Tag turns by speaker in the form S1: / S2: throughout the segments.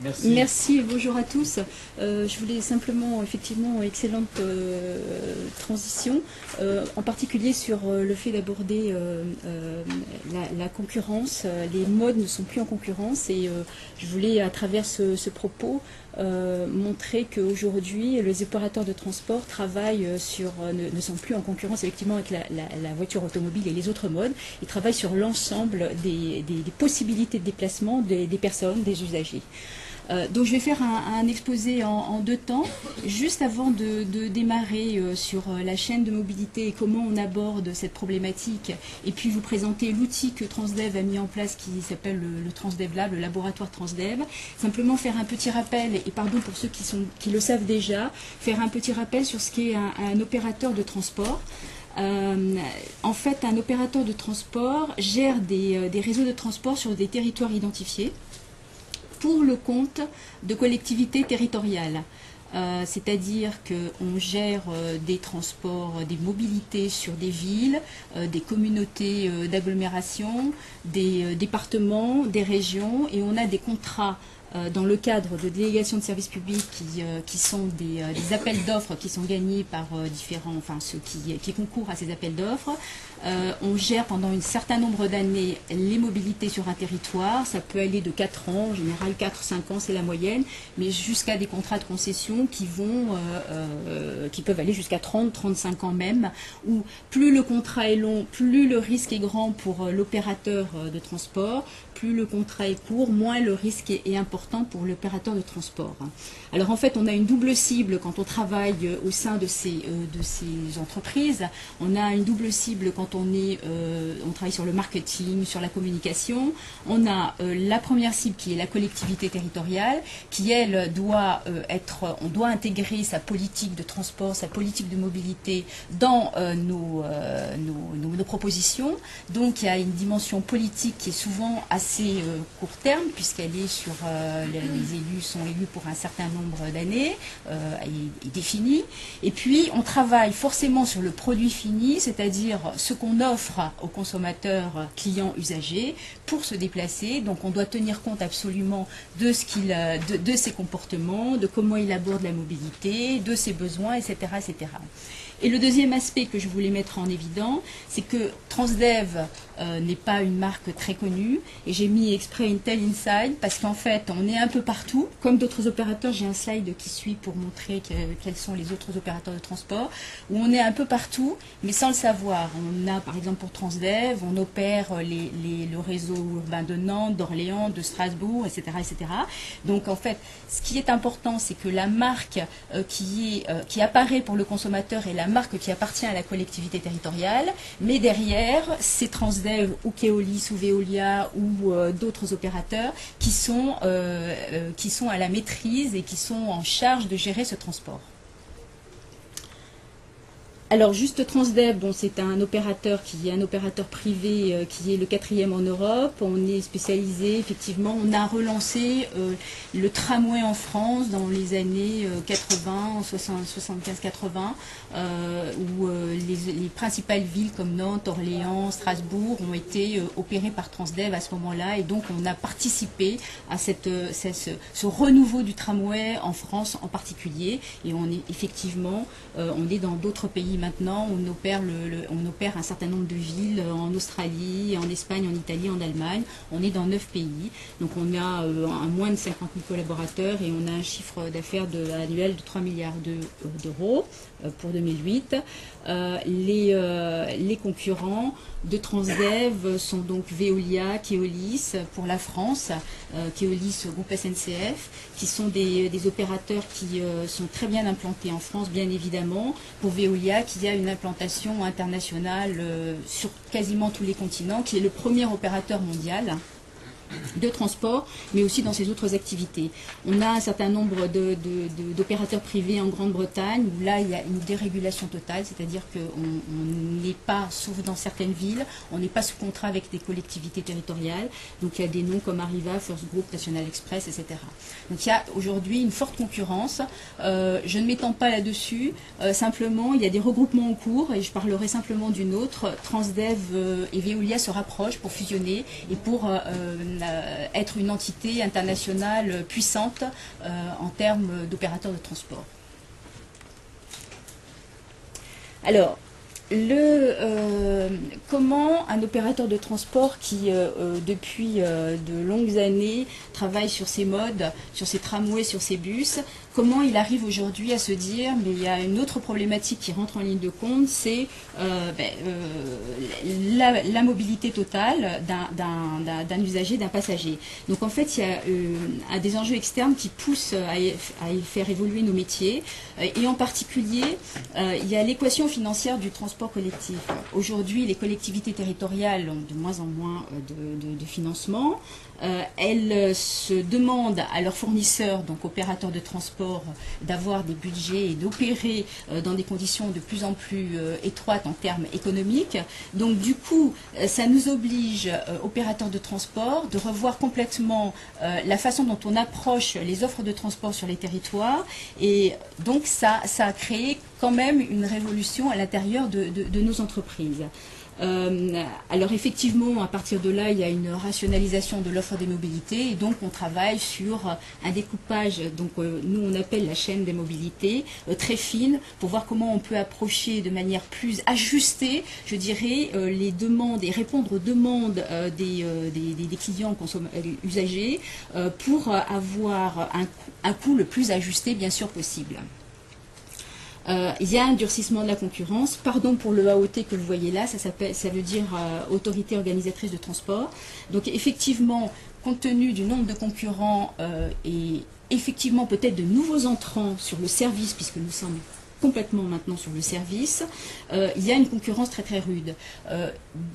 S1: Merci.
S2: Merci et bonjour à tous. Je voulais simplement, effectivement, excellente transition, en particulier sur le fait d'aborder la concurrence. Les modes ne sont plus en concurrence et je voulais, à travers ce propos, montrer qu'aujourd'hui, les opérateurs de transport travaillent ne sont plus en concurrence effectivement avec la voiture automobile et les autres modes. Ils travaillent sur l'ensemble des possibilités de déplacement des personnes, des usagers. Donc je vais faire un exposé en deux temps, juste avant de démarrer sur la chaîne de mobilité et comment on aborde cette problématique, et puis vous présenter l'outil que Transdev a mis en place qui s'appelle le Transdev Lab, le laboratoire Transdev. Simplement faire un petit rappel, et pardon pour ceux qui le savent déjà, faire un petit rappel sur ce qu'est un opérateur de transport. En fait, un opérateur de transport gère des réseaux de transport sur des territoires identifiés pour le compte de collectivités territoriales. C'est-à-dire qu'on gère des transports, des mobilités sur des villes, des communautés d'agglomération, des départements, des régions, et on a des contrats dans le cadre de délégations de services publics qui sont des appels d'offres qui sont gagnés par ceux qui concourent à ces appels d'offres. On gère pendant un certain nombre d'années les mobilités sur un territoire. Ça peut aller de 4 ans, en général 4-5 ans c'est la moyenne, mais jusqu'à des contrats de concession qui peuvent aller jusqu'à 30-35 ans même, où plus le contrat est long, plus le risque est grand pour l'opérateur de transport, plus le contrat est court, moins le risque est important pour l'opérateur de transport. Alors en fait, on a une double cible quand on travaille au sein de ces entreprises. On a une double cible quand on travaille sur le marketing, sur la communication. On a la première cible qui est la collectivité territoriale, qui elle on doit intégrer sa politique de transport, sa politique de mobilité dans nos propositions. Donc il y a une dimension politique qui est souvent assez court terme, puisqu'elle est sur les élus sont élus pour un certain nombre d'années, est définie. Et puis on travaille forcément sur le produit fini, c'est-à-dire ce qu'on offre aux consommateurs, clients, usagers pour se déplacer. Donc on doit tenir compte absolument de ses comportements, de comment il aborde la mobilité, de ses besoins, etc., etc. Et le deuxième aspect que je voulais mettre en évidence, c'est que Transdev n'est pas une marque très connue, et j'ai mis exprès Intel Inside parce qu'en fait on est un peu partout, comme d'autres opérateurs. J'ai un slide qui suit pour montrer quels sont les autres opérateurs de transport, où on est un peu partout mais sans le savoir. On a par exemple pour Transdev, on opère le réseau urbain de Nantes, d'Orléans, de Strasbourg, etc., etc. Donc en fait ce qui est important, c'est que la marque qui apparaît pour le consommateur est la marque qui appartient à la collectivité territoriale, mais derrière c'est Transdev ou Keolis ou Veolia ou d'autres opérateurs qui sont à la maîtrise et qui sont en charge de gérer ce transport. Alors juste Transdev, bon, c'est un opérateur qui est un opérateur privé qui est le 4e en Europe. On est spécialisé, effectivement, on a relancé le tramway en France dans les années 80, 75-80, où les principales villes comme Nantes, Orléans, Strasbourg ont été opérées par Transdev à ce moment-là, et donc on a participé à ce renouveau du tramway en France en particulier, et on est effectivement, on est dans d'autres pays maintenant, on opère un certain nombre de villes en Australie, en Espagne, en Italie, en Allemagne. On est dans 9 pays. Donc on a moins de 50 000 collaborateurs et on a un chiffre d'affaires annuel de 3 milliards d'euros pour 2008. Les concurrents de Transdev sont donc Veolia, Keolis pour la France, Keolis groupe SNCF, qui sont des opérateurs qui sont très bien implantés en France, bien évidemment. Pour Veolia, qui a une implantation internationale sur quasiment tous les continents, qui est le premier opérateur mondial de transport, mais aussi dans ses autres activités. On a un certain nombre d'opérateurs privés en Grande-Bretagne, où là il y a une dérégulation totale, c'est-à-dire qu'on n'est pas, sauf dans certaines villes, on n'est pas sous contrat avec des collectivités territoriales. Donc il y a des noms comme Arriva, First Group, National Express, etc. Donc il y a aujourd'hui une forte concurrence. Je ne m'étends pas là-dessus, simplement il y a des regroupements en cours, et je parlerai simplement d'une autre. Transdev et Veolia se rapprochent pour fusionner et pour être une entité internationale puissante en termes d'opérateurs de transport. Alors, comment un opérateur de transport qui, depuis de longues années, travaille sur ces modes, sur ces tramways, sur ces bus, comment il arrive aujourd'hui à se dire, mais il y a une autre problématique qui rentre en ligne de compte, c'est la mobilité totale d'un usager, d'un passager. Donc en fait, il y a des enjeux externes qui poussent à faire évoluer nos métiers, et en particulier, il y a l'équation financière du transport collectif. Aujourd'hui, les collectivités territoriales ont de moins en moins de financement. Elles se demandent à leurs fournisseurs, donc opérateurs de transport, d'avoir des budgets et d'opérer dans des conditions de plus en plus étroites en termes économiques. Donc du coup, ça nous oblige, opérateurs de transport, de revoir complètement la façon dont on approche les offres de transport sur les territoires. Et donc ça a créé quand même une révolution à l'intérieur de nos entreprises. Alors effectivement, à partir de là, il y a une rationalisation de l'offre des mobilités et donc on travaille sur un découpage, donc nous on appelle la chaîne des mobilités, très fine, pour voir comment on peut approcher de manière plus ajustée, je dirais, les demandes et répondre aux demandes des clients usagers pour avoir un coût le plus ajusté bien sûr possible. Il y a un durcissement de la concurrence. Pardon pour le AOT que vous voyez là, ça veut dire autorité organisatrice de transport. Donc effectivement, compte tenu du nombre de concurrents et effectivement peut-être de nouveaux entrants sur le service, puisque nous sommes complètement maintenant sur le service, il y a une concurrence très très rude.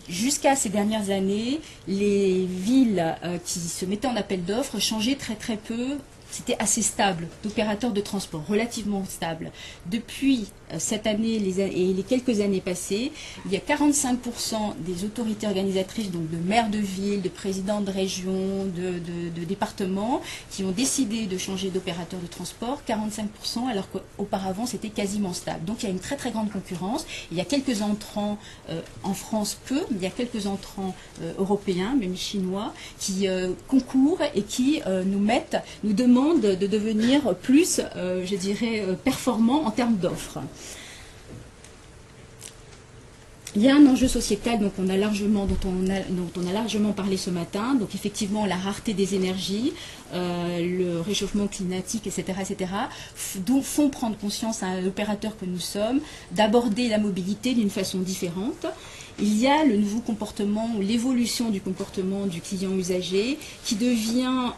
S2: Jusqu'à ces dernières années, les villes qui se mettaient en appel d'offres changeaient très très peu. C'était assez stable, d'opérateurs de transport, relativement stable. Depuis cette année et les quelques années passées, il y a 45% des autorités organisatrices, donc de maires de ville, de présidents de région, de départements, qui ont décidé de changer d'opérateur de transport, 45%, alors qu'auparavant c'était quasiment stable. Donc il y a une très très grande concurrence. Il y a quelques entrants en France peu, mais il y a quelques entrants européens, même chinois, qui concourent et qui nous demandent de devenir plus, je dirais, performants en termes d'offres. Il y a un enjeu sociétal dont on a largement parlé ce matin, donc effectivement la rareté des énergies, le réchauffement climatique, etc., font prendre conscience à l'opérateur que nous sommes d'aborder la mobilité d'une façon différente. Il y a le nouveau comportement ou l'évolution du comportement du client usager qui devient,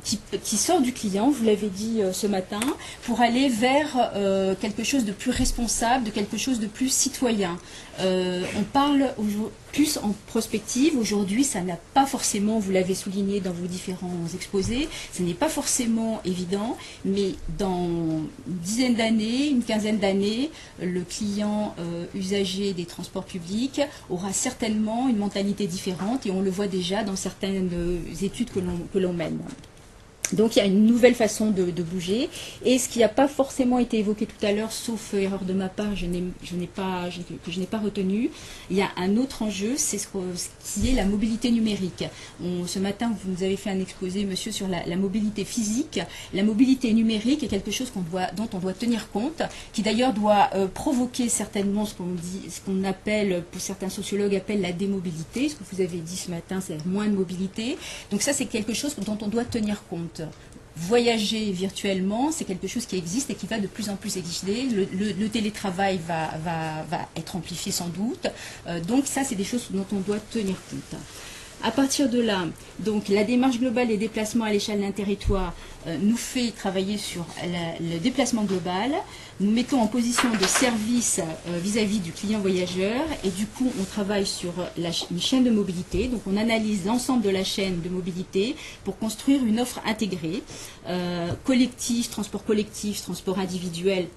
S2: qui sort du client, vous l'avez dit ce matin, pour aller vers quelque chose de plus responsable, de quelque chose de plus citoyen. On parle plus en prospective. Aujourd'hui, ça n'a pas forcément, vous l'avez souligné dans vos différents exposés, ce n'est pas forcément évident, mais dans une dizaine d'années, une quinzaine d'années, le client usager des transports publics aura certainement une mentalité différente et on le voit déjà dans certaines études que l'on mène. Donc il y a une nouvelle façon de bouger. Et ce qui n'a pas forcément été évoqué tout à l'heure, sauf erreur de ma part, que je n'ai pas retenu, il y a un autre enjeu, c'est ce qui est la mobilité numérique. Ce matin, vous nous avez fait un exposé, monsieur, sur la mobilité physique. La mobilité numérique est quelque chose dont on doit tenir compte, qui d'ailleurs doit provoquer certainement ce qu'on appelle, pour certains sociologues, appellent la démobilité. Ce que vous avez dit ce matin, c'est moins de mobilité. Donc ça, c'est quelque chose dont on doit tenir compte. Voyager virtuellement, c'est quelque chose qui existe et qui va de plus en plus exister. Le télétravail va être amplifié sans doute. Donc ça, c'est des choses dont on doit tenir compte. À partir de là, donc la démarche globale des déplacements à l'échelle d'un territoire nous fait travailler sur le déplacement global. Nous mettons en position de service vis-à-vis du client voyageur et du coup on travaille sur une chaîne de mobilité. Donc on analyse l'ensemble de la chaîne de mobilité pour construire une offre intégrée, collectif, transport individuel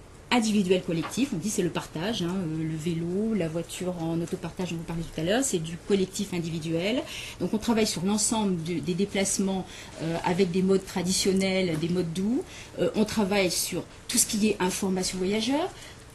S2: collectif, on dit c'est le partage, hein, le vélo, la voiture en autopartage dont vous parlez tout à l'heure, c'est du collectif individuel. Donc on travaille sur l'ensemble des déplacements avec des modes traditionnels, des modes doux. On travaille sur tout ce qui est information voyageur,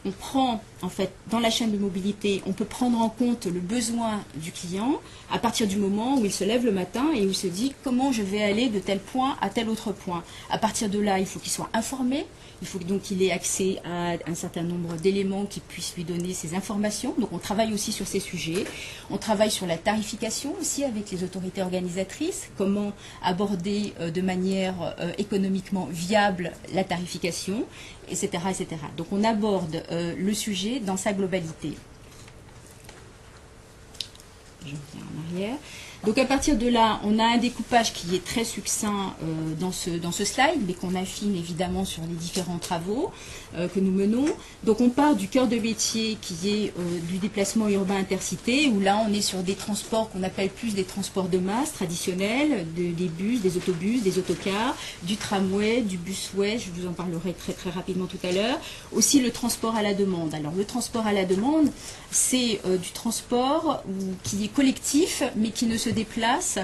S2: on prend, en fait, dans la chaîne de mobilité, on peut prendre en compte le besoin du client à partir du moment où il se lève le matin et où il se dit comment je vais aller de tel point à tel autre point. À partir de là, il faut qu'il soit informé. Il faut donc qu'il ait accès à un certain nombre d'éléments qui puissent lui donner ces informations. Donc on travaille aussi sur ces sujets. On travaille sur la tarification aussi avec les autorités organisatrices. Comment aborder de manière économiquement viable la tarification, etc., etc. Donc on aborde le sujet dans sa globalité. Je reviens en arrière. Donc à partir de là, on a un découpage qui est très succinct dans ce slide, mais qu'on affine évidemment sur les différents travaux que nous menons. Donc on part du cœur de métier qui est du déplacement urbain intercité, où là on est sur des transports qu'on appelle plus des transports de masse traditionnels, des bus, des autobus, des autocars, du tramway, du busway, je vous en parlerai très très rapidement tout à l'heure. Aussi le transport à la demande. Alors le transport à la demande, c'est du transport qui est collectif, mais qui ne se déplace,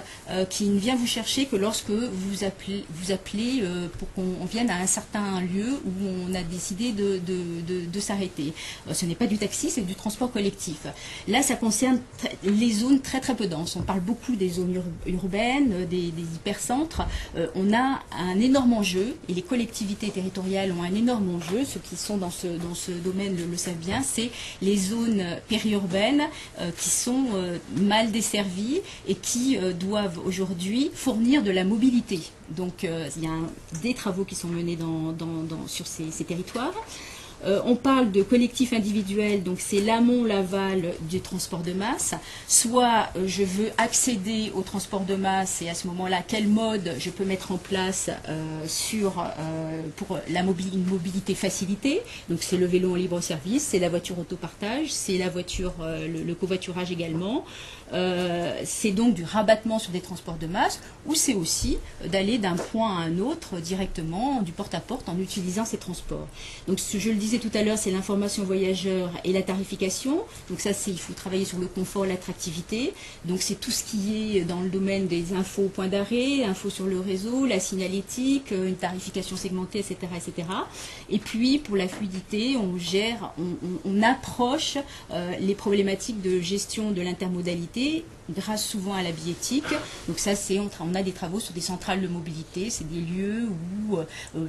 S2: qui ne vient vous chercher que lorsque vous appelez pour qu'on vienne à un certain lieu où on a décidé de s'arrêter. Ce n'est pas du taxi, c'est du transport collectif. Là, ça concerne les zones très très peu denses. On parle beaucoup des zones urbaines, des hypercentres. On a un énorme enjeu, et les collectivités territoriales ont un énorme enjeu. Ceux qui sont dans ce domaine le savent bien, c'est les zones périurbaines qui sont mal desservies et qui doivent aujourd'hui fournir de la mobilité. Donc il y a des travaux qui sont menés sur ces territoires. On parle de collectif individuel, donc c'est l'amont, l'aval du transport de masse. Soit je veux accéder au transport de masse et à ce moment-là, quel mode je peux mettre en place pour une mobilité facilitée. Donc c'est le vélo en libre service, c'est la voiture autopartage, c'est la voiture, le covoiturage également. C'est donc du rabattement sur des transports de masse, ou c'est aussi d'aller d'un point à un autre directement, du porte-à-porte, en utilisant ces transports. Donc je le disais tout à l'heure, c'est l'information voyageur et la tarification. Donc ça, il faut travailler sur le confort, l'attractivité. Donc c'est tout ce qui est dans le domaine des infos au point d'arrêt, infos sur le réseau, la signalétique, une tarification segmentée, etc., etc. Et puis pour la fluidité, on approche les problématiques de gestion de l'intermodalité grâce souvent à la billettique. Donc ça, on a des travaux sur des centrales de mobilité, c'est des lieux où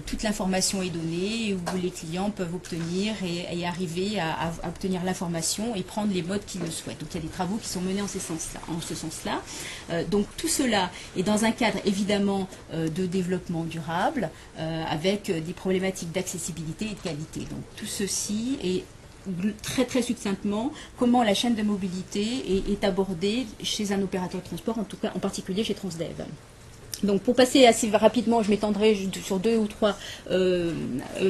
S2: toute l'information est donnée, où les clients peuvent obtenir et arriver à obtenir l'information et prendre les modes qu'ils le souhaitent. Donc il y a des travaux qui sont menés en ce sens-là. Donc tout cela est dans un cadre évidemment de développement durable, avec des problématiques d'accessibilité et de qualité. Donc tout ceci est très très succinctement comment la chaîne de mobilité est abordée chez un opérateur de transport, en tout cas en particulier chez Transdev. Donc pour passer assez rapidement, je m'étendrai sur 2 ou 3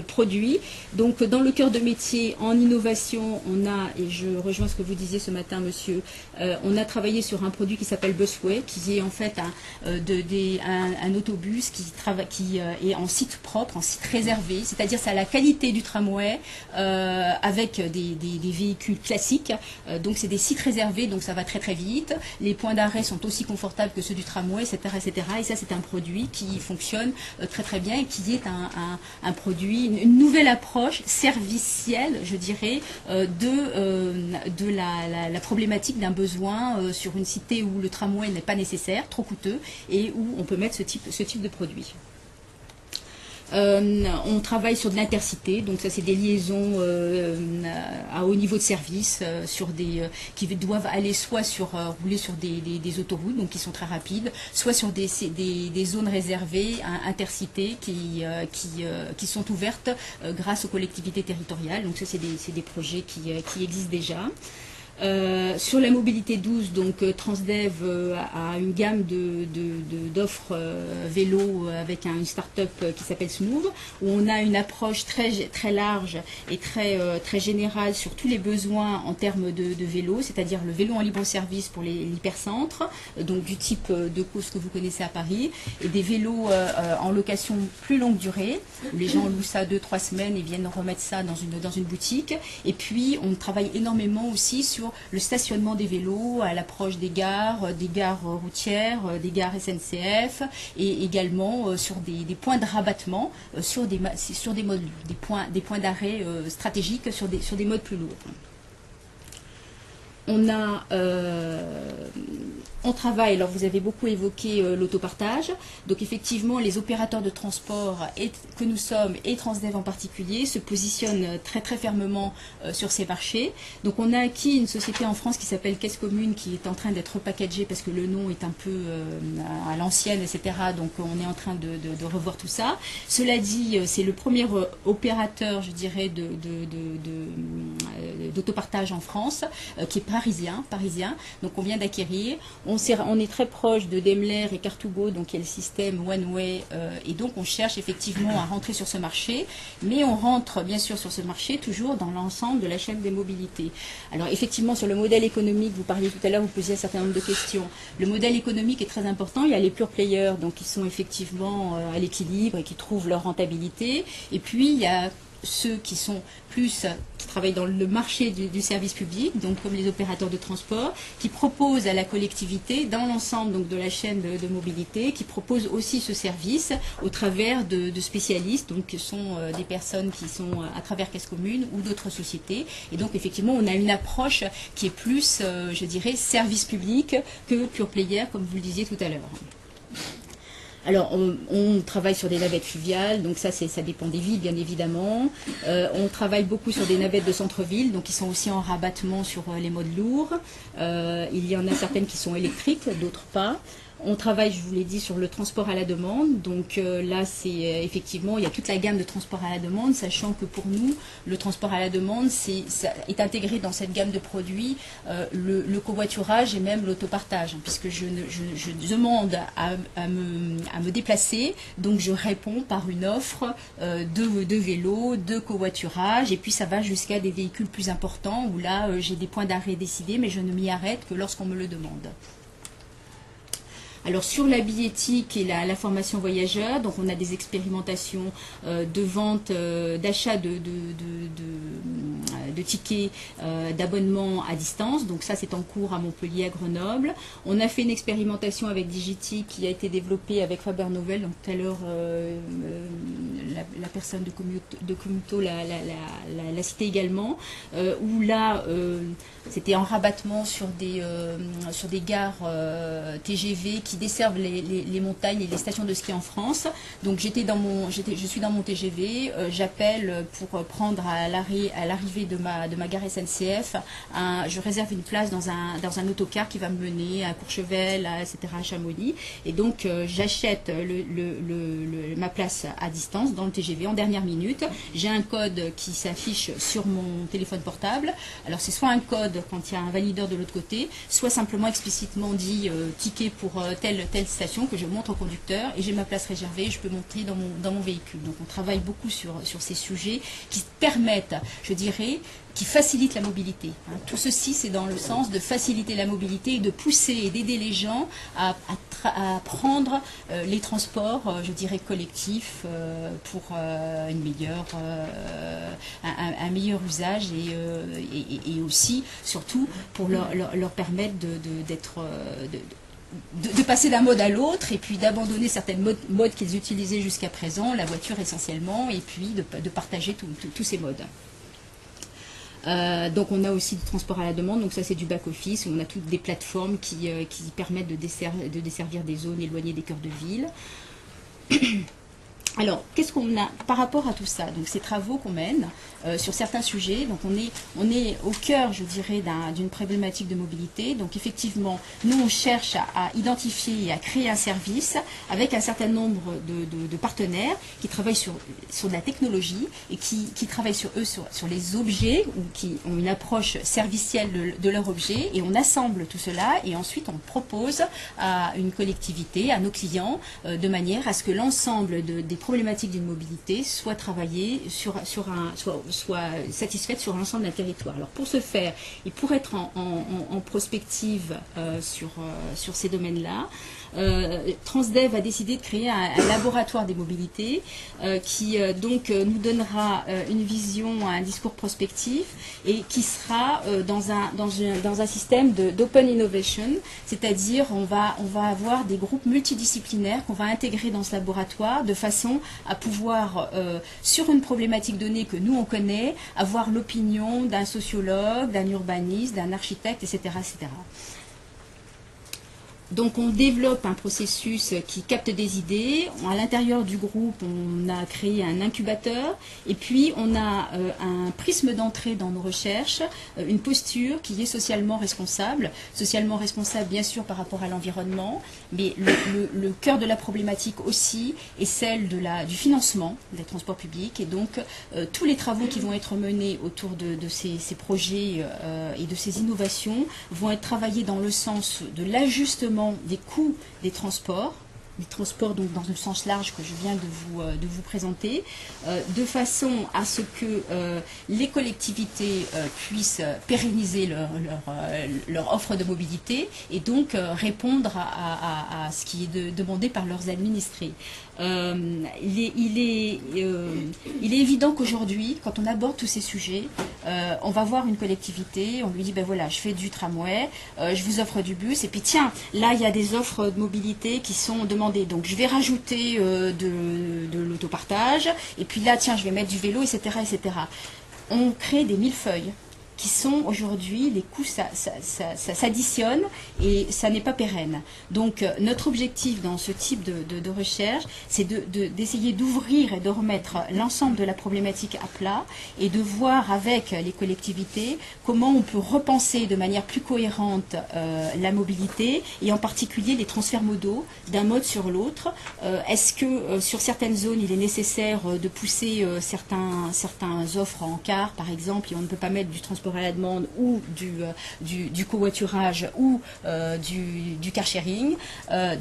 S2: produits. Donc dans le cœur de métier, en innovation, on a, et je rejoins ce que vous disiez ce matin, monsieur, on a travaillé sur un produit qui s'appelle Busway, qui est en fait un autobus qui est en site propre, en site réservé, c'est-à-dire ça a la qualité du tramway avec des véhicules classiques. Donc c'est des sites réservés, donc ça va très très vite. Les points d'arrêt sont aussi confortables que ceux du tramway, etc., etc. Et ça, c'est un produit qui fonctionne très très bien et qui est un produit, une nouvelle approche servicielle, je dirais, de la problématique d'un besoin sur une cité où le tramway n'est pas nécessaire, trop coûteux, et où on peut mettre ce type de produit. On travaille sur de l'intercité, donc ça c'est des liaisons à haut niveau de service qui doivent aller soit rouler sur des autoroutes, donc qui sont très rapides, soit sur des zones réservées intercités qui sont ouvertes grâce aux collectivités territoriales. Donc ça c'est des projets qui existent déjà. Sur la mobilité douce, donc Transdev a une gamme d'offres vélo avec une start-up qui s'appelle Smooth, où on a une approche très, très large et très générale sur tous les besoins en termes de vélo, c'est-à-dire le vélo en libre service pour l'hypercentre, donc du type de cause que vous connaissez à Paris, et des vélos en location plus longue durée, où les gens louent ça 2-3 semaines et viennent remettre ça dans une boutique. Et puis on travaille énormément aussi sur sur le stationnement des vélos à l'approche des gares routières, des gares SNCF, et également sur des points de rabattement, sur des modes, des points d'arrêt stratégiques sur des modes plus lourds. On travaille, alors vous avez beaucoup évoqué l'autopartage, donc effectivement les opérateurs de transport que nous sommes et Transdev en particulier se positionnent très très fermement sur ces marchés. Donc on a acquis une société en France qui s'appelle Caisse Commune, qui est en train d'être repackagée parce que le nom est un peu à l'ancienne, etc. Donc on est en train de revoir tout ça. Cela dit, c'est le premier opérateur, je dirais, d'autopartage en France, qui est parisien. Donc on vient d'acquérir. On est très proche de Daimler et Car2Go, donc il y a le système One Way, et donc on cherche effectivement à rentrer sur ce marché, mais on rentre bien sûr sur ce marché toujours dans l'ensemble de la chaîne des mobilités. Alors effectivement sur le modèle économique, vous parliez tout à l'heure, vous posiez un certain nombre de questions. Le modèle économique est très important, il y a les pure players, donc qui sont effectivement à l'équilibre et qui trouvent leur rentabilité, et puis il y a ceux qui sont qui travaillent dans le marché du service public, donc comme les opérateurs de transport, qui proposent à la collectivité, dans l'ensemble donc de la chaîne de mobilité, qui proposent aussi ce service au travers de spécialistes, donc qui sont des personnes qui sont à travers Caisse Commune ou d'autres sociétés. Et donc effectivement, on a une approche qui est plus, je dirais, service public que pure player, comme vous le disiez tout à l'heure. Alors, on travaille sur des navettes fluviales, donc ça dépend des villes, bien évidemment. On travaille beaucoup sur des navettes de centre-ville, donc qui sont aussi en rabattement sur les modes lourds. Il y en a certaines qui sont électriques, d'autres pas. On travaille, je vous l'ai dit, sur le transport à la demande. Donc là, c'est effectivement, il y a toute la gamme de transport à la demande, sachant que pour nous, le transport à la demande est intégré dans cette gamme de produits le covoiturage et même l'autopartage, puisque je demande à me déplacer, donc je réponds par une offre de vélo, de covoiturage, et puis ça va jusqu'à des véhicules plus importants où là, j'ai des points d'arrêt décidés, mais je ne m'y arrête que lorsqu'on me le demande. Alors sur la billettique et la formation voyageur, donc on a des expérimentations de vente, d'achat de tickets d'abonnement à distance. Donc ça c'est en cours à Montpellier, à Grenoble. On a fait une expérimentation avec Digiti qui a été développée avec Faber Novel. Donc tout à l'heure la personne de Commuto l'a cité également, où là c'était en rabattement sur des gares TGV qui desservent les montagnes et les stations de ski en France. Donc je suis dans mon TGV, j'appelle pour prendre à l'arrivée de ma gare SNCF, je réserve une place dans un autocar qui va me mener à Courchevel, etc., à Chamonix, et donc j'achète ma place à distance dans le TGV en dernière minute. J'ai un code qui s'affiche sur mon téléphone portable. Alors c'est soit un code quand il y a un valideur de l'autre côté, soit simplement explicitement dit ticket pour telle station que je montre au conducteur et j'ai ma place réservée, je peux monter dans mon véhicule. Donc on travaille beaucoup sur ces sujets qui permettent, je dirais, qui facilitent la mobilité. Tout ceci, c'est dans le sens de faciliter la mobilité et de pousser et d'aider les gens à prendre les transports, je dirais, collectifs pour un meilleur usage et aussi, surtout, pour leur permettre de passer d'un mode à l'autre et puis d'abandonner certaines modes qu'ils utilisaient jusqu'à présent, la voiture essentiellement, et puis de partager tous ces modes. Donc on a aussi du transport à la demande, donc ça c'est du back-office, on a toutes des plateformes qui permettent de desservir des zones éloignées des cœurs de ville. Alors, qu'est-ce qu'on a par rapport à tout ça? Donc, ces travaux qu'on mène sur certains sujets, donc on est au cœur, je dirais, d'une problématique de mobilité. Donc, effectivement, nous, on cherche à identifier et à créer un service avec un certain nombre de partenaires qui travaillent sur de la technologie et qui travaillent sur les objets ou qui ont une approche servicielle de leur objet. Et on assemble tout cela et ensuite, on propose à une collectivité, à nos clients, de manière à ce que l'ensemble des problématiques d'une mobilité soient travaillées soient satisfaites sur l'ensemble d'un territoire. Alors pour ce faire, et pour être en prospective sur ces domaines-là, Transdev a décidé de créer un laboratoire des mobilités qui donc nous donnera une vision, un discours prospectif et qui sera dans un système d'open innovation, c'est-à-dire on va avoir des groupes multidisciplinaires qu'on va intégrer dans ce laboratoire de façon à pouvoir, sur une problématique donnée que nous on connaît, avoir l'opinion d'un sociologue, d'un urbaniste, d'un architecte, etc., etc. Donc on développe un processus qui capte des idées. À l'intérieur du groupe, on a créé un incubateur et puis on a un prisme d'entrée dans nos recherches, une posture qui est socialement responsable bien sûr par rapport à l'environnement, mais le cœur de la problématique aussi est celle du financement des transports publics et donc tous les travaux qui vont être menés autour de ces projets et de ces innovations vont être travaillés dans le sens de l'ajustement des coûts des transports donc dans un sens large que je viens de vous présenter, de façon à ce que les collectivités puissent pérenniser leur offre de mobilité et donc répondre à ce qui est demandé par leurs administrés. Il est évident qu'aujourd'hui, quand on aborde tous ces sujets, on va voir une collectivité, on lui dit, ben voilà, je fais du tramway, je vous offre du bus, et puis tiens, là il y a des offres de mobilité qui sont demandées, donc je vais rajouter de l'autopartage, et puis là, tiens, je vais mettre du vélo, etc., etc. On crée des millefeuilles qui sont aujourd'hui, les coûts s'additionnent et ça n'est pas pérenne. Donc notre objectif dans ce type de recherche, c'est d'essayer d'ouvrir et de remettre l'ensemble de la problématique à plat et de voir avec les collectivités comment on peut repenser de manière plus cohérente la mobilité et en particulier les transferts modaux d'un mode sur l'autre. Est-ce que sur certaines zones, il est nécessaire de pousser certains offres en car, par exemple, et on ne peut pas mettre du transport à la demande ou du covoiturage ou du car sharing.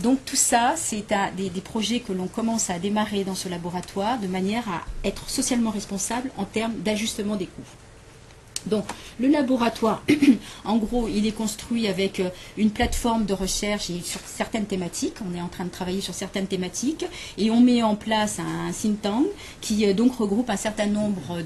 S2: Donc tout ça, c'est des projets que l'on commence à démarrer dans ce laboratoire de manière à être socialement responsable en termes d'ajustement des coûts. Donc, le laboratoire, en gros, il est construit avec une plateforme de recherche et sur certaines thématiques. On est en train de travailler sur certaines thématiques et on met en place un think tank qui donc regroupe un certain nombre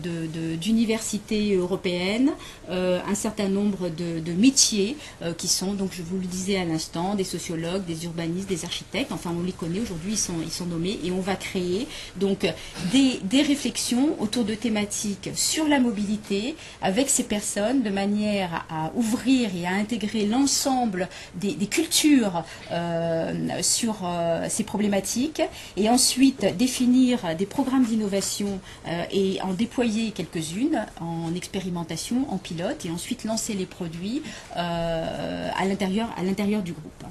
S2: d'universités européennes, un certain nombre de métiers qui sont, donc je vous le disais à l'instant, des sociologues, des urbanistes, des architectes. Enfin, on les connaît aujourd'hui, ils sont nommés et on va créer donc des réflexions autour de thématiques sur la mobilité avec ces personnes de manière à ouvrir et à intégrer l'ensemble des cultures sur ces problématiques et ensuite définir des programmes d'innovation et en déployer quelques-unes en expérimentation, en pilote et ensuite lancer les produits à l'intérieur du groupe.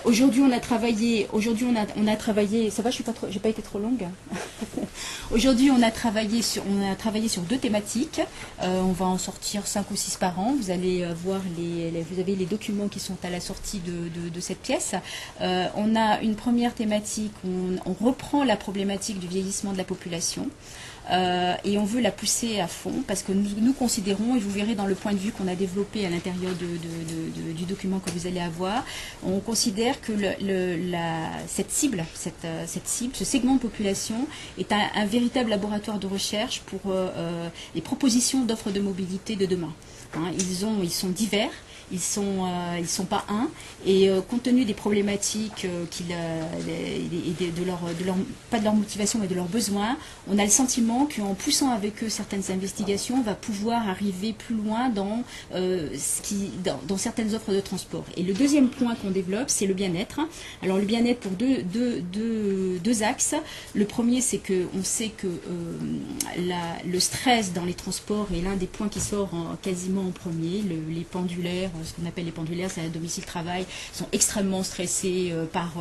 S2: Aujourd'hui, on a travaillé. Ça va, j'ai pas été trop longue. Aujourd'hui, on a travaillé sur 2 thématiques. On va en sortir 5 ou 6 par an. Vous allez voir vous avez les documents qui sont à la sortie de cette pièce. On a une première thématique où on reprend la problématique du vieillissement de la population. Et on veut la pousser à fond parce que nous considérons, et vous verrez dans le point de vue qu'on a développé à l'intérieur du document que vous allez avoir, on considère que cette cible, ce segment de population est un véritable laboratoire de recherche pour les propositions d'offres de mobilité de demain. Hein, ils sont divers. Ils sont pas un et compte tenu des problématiques pas de leur motivation mais de leurs besoins, on a le sentiment qu'en poussant avec eux certaines investigations, on va pouvoir arriver plus loin dans certaines offres de transport. Et le deuxième point qu'on développe, c'est le bien-être. Alors le bien-être pour deux axes. Le premier, c'est que on sait que le stress dans les transports est l'un des points qui sort quasiment en premier, les pendulaires, ce qu'on appelle les pendulaires, c'est à domicile-travail, sont extrêmement stressés par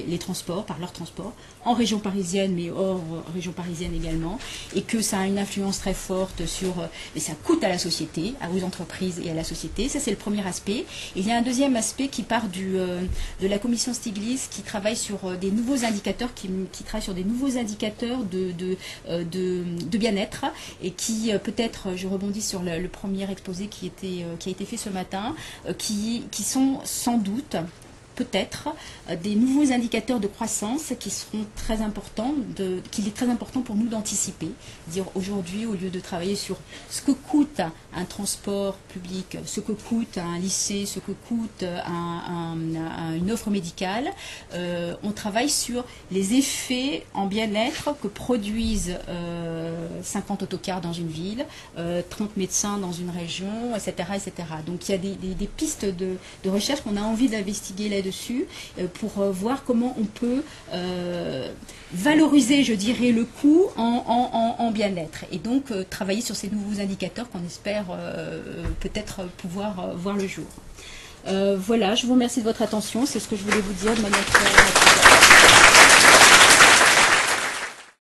S2: les transports, par leur transport, en région parisienne, mais hors région parisienne également, et que ça a une influence très forte sur... et ça coûte à la société, aux entreprises et à la société. Ça, c'est le premier aspect. Et il y a un deuxième aspect qui part de la commission Stiglitz, qui travaille sur des nouveaux indicateurs, qui travaille sur des nouveaux indicateurs de bien-être, et qui, peut-être, je rebondis sur le premier exposé qui a été fait ce matin, qui sont sans doute... peut-être des nouveaux indicateurs de croissance qui seront très importants, qu'il est très important pour nous d'anticiper. Dire aujourd'hui, au lieu de travailler sur ce que coûte un transport public, ce que coûte un lycée, ce que coûte une offre médicale, on travaille sur les effets en bien-être que produisent 50 autocars dans une ville, 30 médecins dans une région, etc. etc. Donc il y a des pistes de recherche qu'on a envie d'investiguer là-dessus pour voir comment on peut valoriser, je dirais, le coût en bien-être. Et donc travailler sur ces nouveaux indicateurs qu'on espère peut-être pouvoir voir le jour. Voilà, je vous remercie de votre attention. C'est ce que je voulais vous dire de manière très...